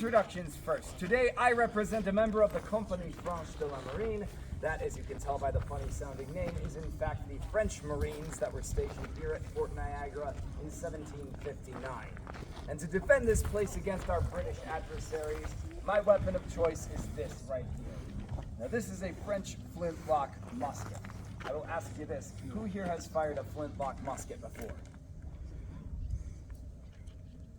introductions first. Today I represent a member of the Compagnie Franche de la Marine. That, as you can tell by the funny sounding name, is in fact the French Marines that were stationed here at Fort Niagara in 1759. And to defend this place against our British adversaries, my weapon of choice is this right here. Now this is a French Flintlock Musket. I will ask you this, who here has fired a Flintlock Musket before?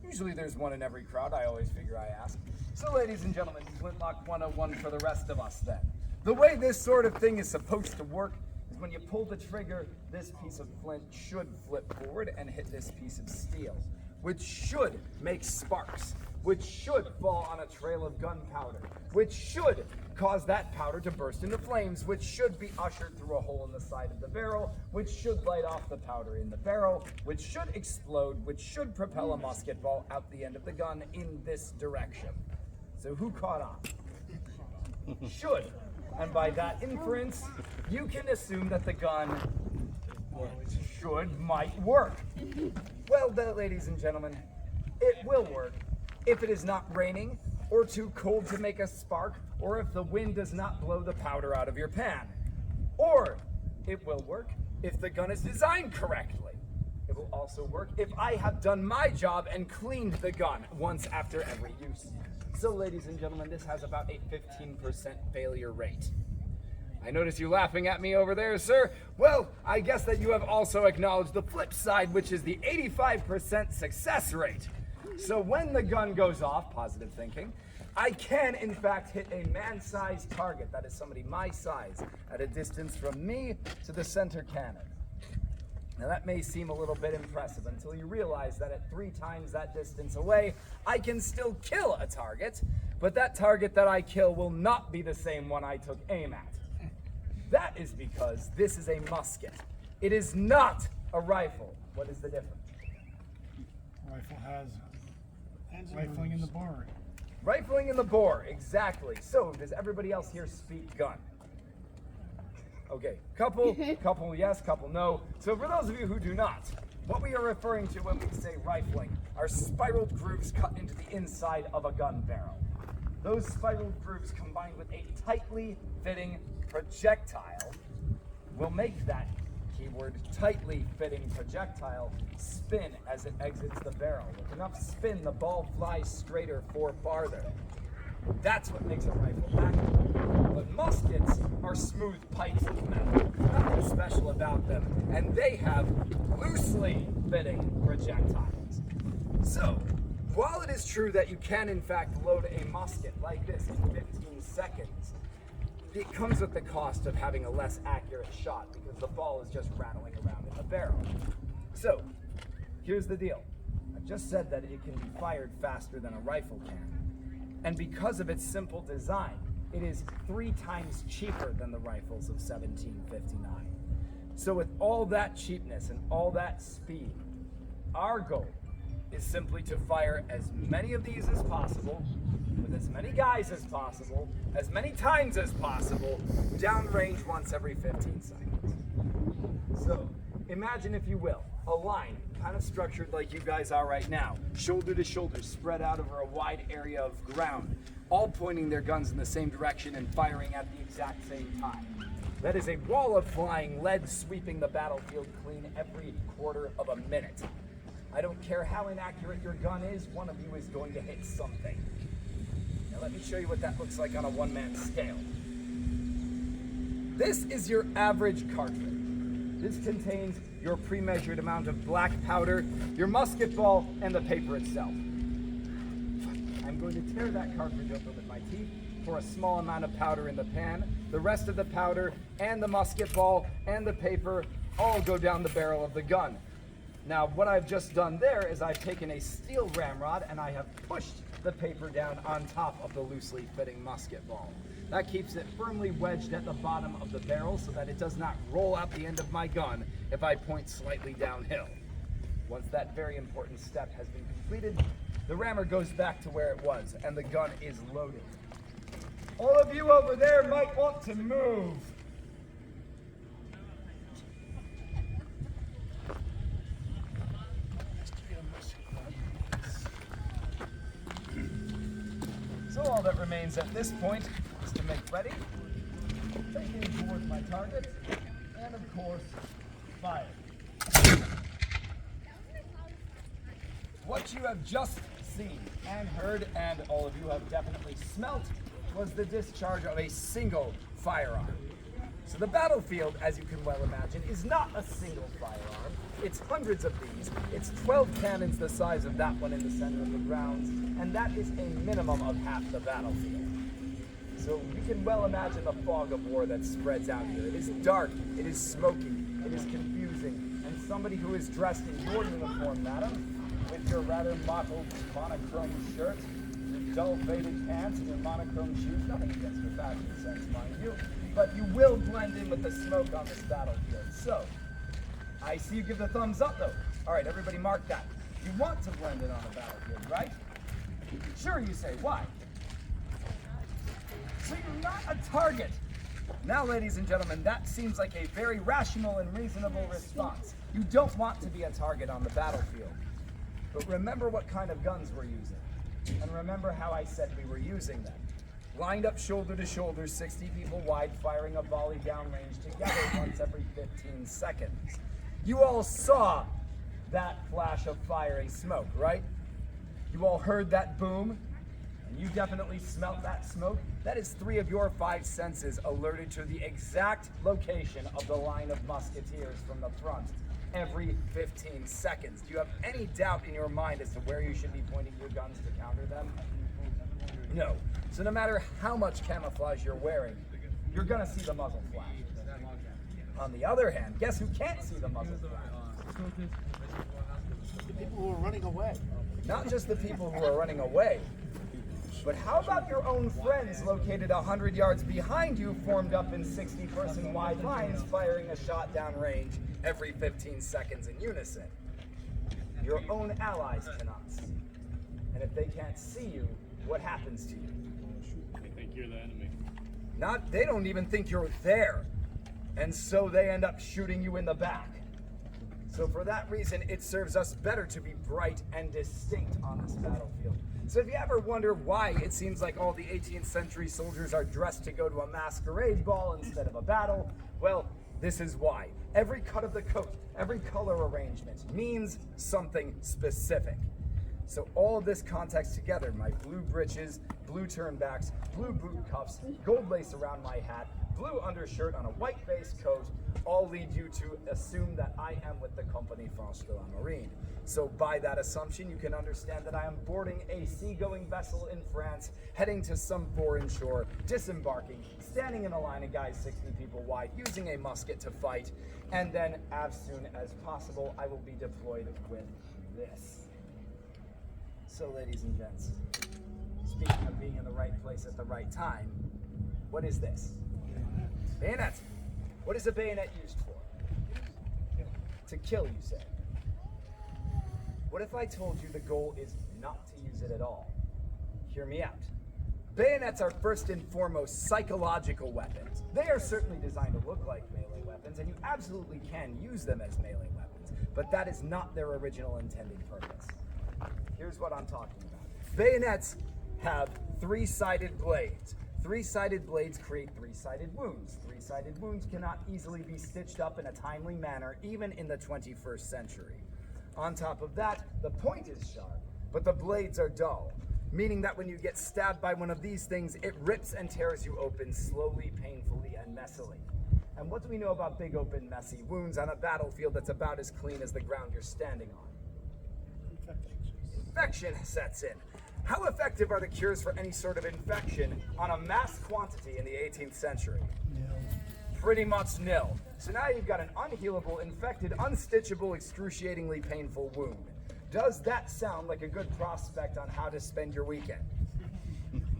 Usually there's one in every crowd, I always figure I ask. So ladies and gentlemen, Flintlock 101 for the rest of us then. The way this sort of thing is supposed to work is when you pull the trigger, this piece of flint should flip forward and hit this piece of steel, which should make sparks, which should fall on a trail of gunpowder, which should cause that powder to burst into flames, which should be ushered through a hole in the side of the barrel, which should light off the powder in the barrel, which should explode, which should propel a musket ball out the end of the gun in this direction. So who caught on? Should. And by that inference, you can assume that the gun might work. Well, ladies and gentlemen, it will work if it is not raining, or too cold to make a spark, or if the wind does not blow the powder out of your pan. Or it will work if the gun is designed correctly. It will also work if I have done my job and cleaned the gun once after every use. So ladies and gentlemen, this has about a 15% failure rate. I notice you laughing at me over there, sir. Well, I guess that you have also acknowledged the flip side, which is the 85% success rate. So when the gun goes off, positive thinking, I can in fact hit a man-sized target, that is somebody my size, at a distance from me to the center cannon. Now that may seem a little bit impressive until you realize that at 3 times that distance away, I can still kill a target, but that target that I kill will not be the same one I took aim at. That is because this is a musket. It is not a rifle. What is the difference? Rifle has rifling in the bore. Rifling in the bore, exactly. So, does everybody else here speak gun? Okay, couple yes, couple no. So for those of you who do not, what we are referring to when we say rifling are spiraled grooves cut into the inside of a gun barrel. Those spiraled grooves combined with a tightly fitting projectile will make that keyword tightly fitting projectile spin as it exits the barrel. With enough spin, the ball flies straighter for farther. That's what makes a rifle accurate. But muskets are smooth pipes of metal. Nothing special about them. And they have loosely fitting projectiles. So, while it is true that you can in fact load a musket like this in 15 seconds, it comes with the cost of having a less accurate shot because the ball is just rattling around in the barrel. So, here's the deal. I just said that it can be fired faster than a rifle can. And because of its simple design, it is 3 times cheaper than the rifles of 1759. So with all that cheapness and all that speed, our goal is simply to fire as many of these as possible, with as many guys as possible, as many times as possible, downrange once every 15 seconds. So imagine, if you will, a line kind of structured like you guys are right now, shoulder to shoulder, spread out over a wide area of ground, all pointing their guns in the same direction and firing at the exact same time. That is a wall of flying lead sweeping the battlefield clean every quarter of a minute. I don't care how inaccurate your gun is, one of you is going to hit something. Now let me show you what that looks like on a one-man scale. This is your average cartridge. This contains your pre-measured amount of black powder, your musket ball, and the paper itself. I'm going to tear that cartridge open with my teeth, pour a small amount of powder in the pan. The rest of the powder and the musket ball and the paper all go down the barrel of the gun. Now, what I've just done there is I've taken a steel ramrod and I have pushed the paper down on top of the loosely fitting musket ball. That keeps it firmly wedged at the bottom of the barrel so that it does not roll out the end of my gun if I point slightly downhill. Once that very important step has been completed, the rammer goes back to where it was and the gun is loaded. All of you over there might want to move. So all that remains at this point is to make ready, take aim towards my target, and of course, fire. What you have just seen and heard, and all of you have definitely smelt, was the discharge of a single firearm. So the battlefield, as you can well imagine, is not a single firearm. It's hundreds of these. It's 12 cannons the size of that one in the center of the grounds, and that is a minimum of half the battlefield. So you can well imagine the fog of war that spreads out here. It is dark, it is smoky, it is confusing, and somebody who is dressed in your uniform, madam, with your rather mottled monochrome shirt, your dull faded pants, and your monochrome shoes, nothing against your fashion sense, mind you, but you will blend in with the smoke on this battlefield. So, I see you give the thumbs up though. All right, everybody mark that. You want to blend in on the battlefield, right? Sure, you say, why? So you're not a target. Now, ladies and gentlemen, that seems like a very rational and reasonable response. You don't want to be a target on the battlefield. But remember what kind of guns we're using. And remember how I said we were using them. Lined up shoulder to shoulder, 60 people wide, firing a volley downrange together once every 15 seconds. You all saw that flash of fire and smoke, right? You all heard that boom, and you definitely smelt that smoke. That is 3 of your 5 senses alerted to the exact location of the line of musketeers from the front every 15 seconds. Do you have any doubt in your mind as to where you should be pointing your guns to counter them? No. So no matter how much camouflage you're wearing, you're gonna see the muzzle flash. On the other hand, guess who can't see the muzzle flash? The people who are running away. Not just the people who are running away, but how about your own friends located 100 yards behind you, formed up in 60-person wide lines, firing a shot downrange every 15 seconds in unison? Your own allies cannot see. And if they can't see you, what happens to you? They think you're the enemy. They don't even think you're there. And so they end up shooting you in the back. So for that reason, it serves us better to be bright and distinct on this battlefield. So if you ever wonder why it seems like all the 18th century soldiers are dressed to go to a masquerade ball instead of a battle, well, this is why. Every cut of the coat, every color arrangement means something specific. So all of this context together, my blue breeches, blue turnbacks, blue boot cuffs, gold lace around my hat, blue undershirt on a white base coat, all lead you to assume that I am with the Compagnie Franche de la Marine. So by that assumption, you can understand that I am boarding a seagoing vessel in France, heading to some foreign shore, disembarking, standing in a line of guys 60 people wide, using a musket to fight, and then as soon as possible, I will be deployed with this. So ladies and gents, speaking of being in the right place at the right time, what is this? Bayonet. What is a bayonet used for? To kill, you say. What if I told you the goal is not to use it at all? Hear me out. Bayonets are first and foremost psychological weapons. They are certainly designed to look like melee weapons, and you absolutely can use them as melee weapons, but that is not their original intended purpose. Here's what I'm talking about. Bayonets have 3-sided blades. 3-sided blades create 3-sided wounds. 3-sided wounds cannot easily be stitched up in a timely manner, even in the 21st century. On top of that, the point is sharp, but the blades are dull, meaning that when you get stabbed by one of these things, it rips and tears you open slowly, painfully, and messily. And what do we know about big, open, messy wounds on a battlefield that's about as clean as the ground you're standing on? Infection sets in. How effective are the cures for any sort of infection on a mass quantity in the 18th century? Pretty much nil. So now you've got an unhealable, infected, unstitchable, excruciatingly painful wound. Does that sound like a good prospect on how to spend your weekend?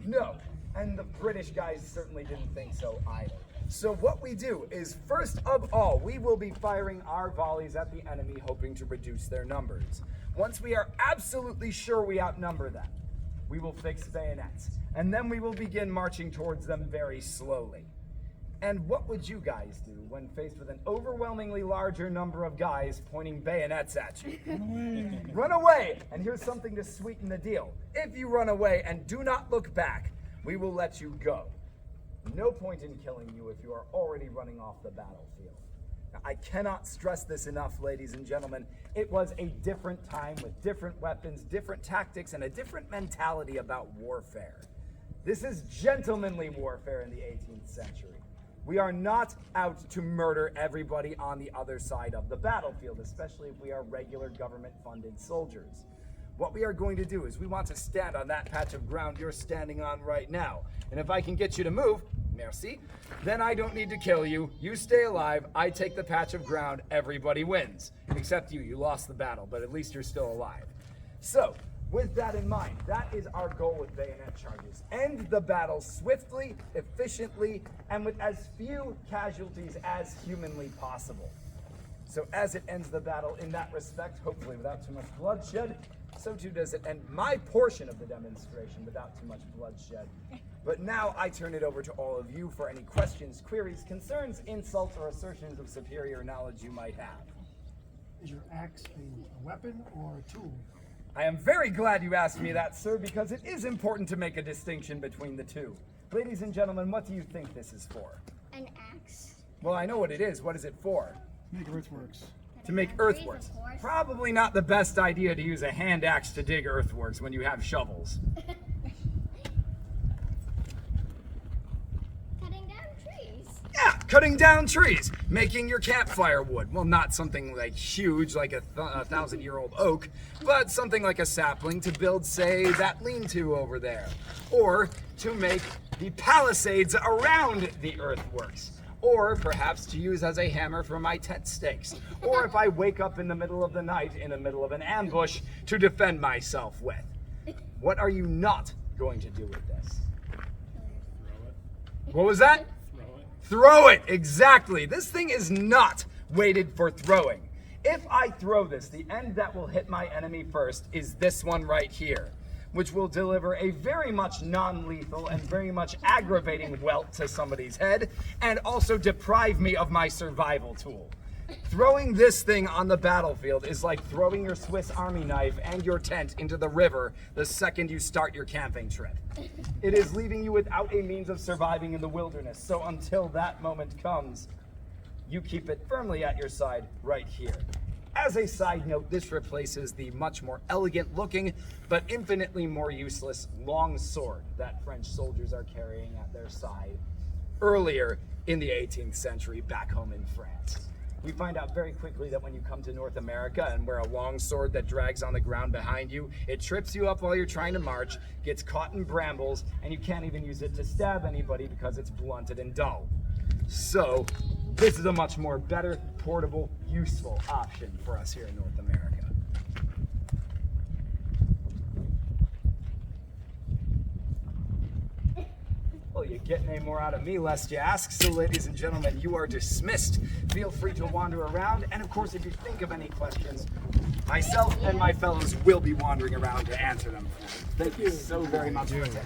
No. And the British guys certainly didn't think so either. So what we do is, first of all, we will be firing our volleys at the enemy, hoping to reduce their numbers. Once we are absolutely sure we outnumber them, we will fix bayonets, and then we will begin marching towards them very slowly. And what would you guys do when faced with an overwhelmingly larger number of guys pointing bayonets at you? Run away! And here's something to sweeten the deal. If you run away and do not look back, we will let you go. No point in killing you if you are already running off the battlefield. Now, I cannot stress this enough, ladies and gentlemen. It was a different time with different weapons, different tactics, and a different mentality about warfare. This is gentlemanly warfare in the 18th century. We are not out to murder everybody on the other side of the battlefield, especially if we are regular government-funded soldiers. What we are going to do is we want to stand on that patch of ground you're standing on right now. And if I can get you to move, merci, then I don't need to kill you. You stay alive, I take the patch of ground, everybody wins. Except you, you lost the battle, but at least you're still alive. So, with that in mind, that is our goal with bayonet charges. End the battle swiftly, efficiently, and with as few casualties as humanly possible. So as it ends the battle in that respect, hopefully without too much bloodshed, so too does it end my portion of the demonstration without too much bloodshed. But now I turn it over to all of you for any questions, queries, concerns, insults, or assertions of superior knowledge you might have. Is your axe a weapon or a tool? I am very glad you asked me that, sir, because it is important to make a distinction between the two. Ladies and gentlemen, what do you think this is for? An axe. Well, I know what it is. What is it for? Make earthworks. To make earthworks. Probably not the best idea to use a hand axe to dig earthworks when you have shovels. Cutting down trees. Yeah, cutting down trees, making your campfire wood. Well, not something like huge, like a 1,000-year-old oak, but something like a sapling to build, say, that lean-to over there. Or to make the palisades around the earthworks. Or perhaps to use as a hammer for my tent stakes. Or if I wake up in the middle of the night, in the middle of an ambush, to defend myself with. What are you not going to do with this? What was that? Throw it, exactly. This thing is not weighted for throwing. If I throw this, the end that will hit my enemy first is this one right here, which will deliver a very much non-lethal and very much aggravating welt to somebody's head, and also deprive me of my survival tool. Throwing this thing on the battlefield is like throwing your Swiss Army knife and your tent into the river the second you start your camping trip. It is leaving you without a means of surviving in the wilderness, so until that moment comes, you keep it firmly at your side right here. As a side note, this replaces the much more elegant looking, but infinitely more useless long sword that French soldiers are carrying at their side earlier in the 18th century back home in France. We find out very quickly that when you come to North America and wear a long sword that drags on the ground behind you, it trips you up while you're trying to march, gets caught in brambles, and you can't even use it to stab anybody because it's blunted and dull. So, this is a much more better, portable, useful option for us here in North America. Well, you getting any more out of me, lest you ask. So, ladies and gentlemen, you are dismissed. Feel free to wander around. And, of course, if you think of any questions, myself and my fellows will be wandering around to answer them for you. Thank you so very much for attending.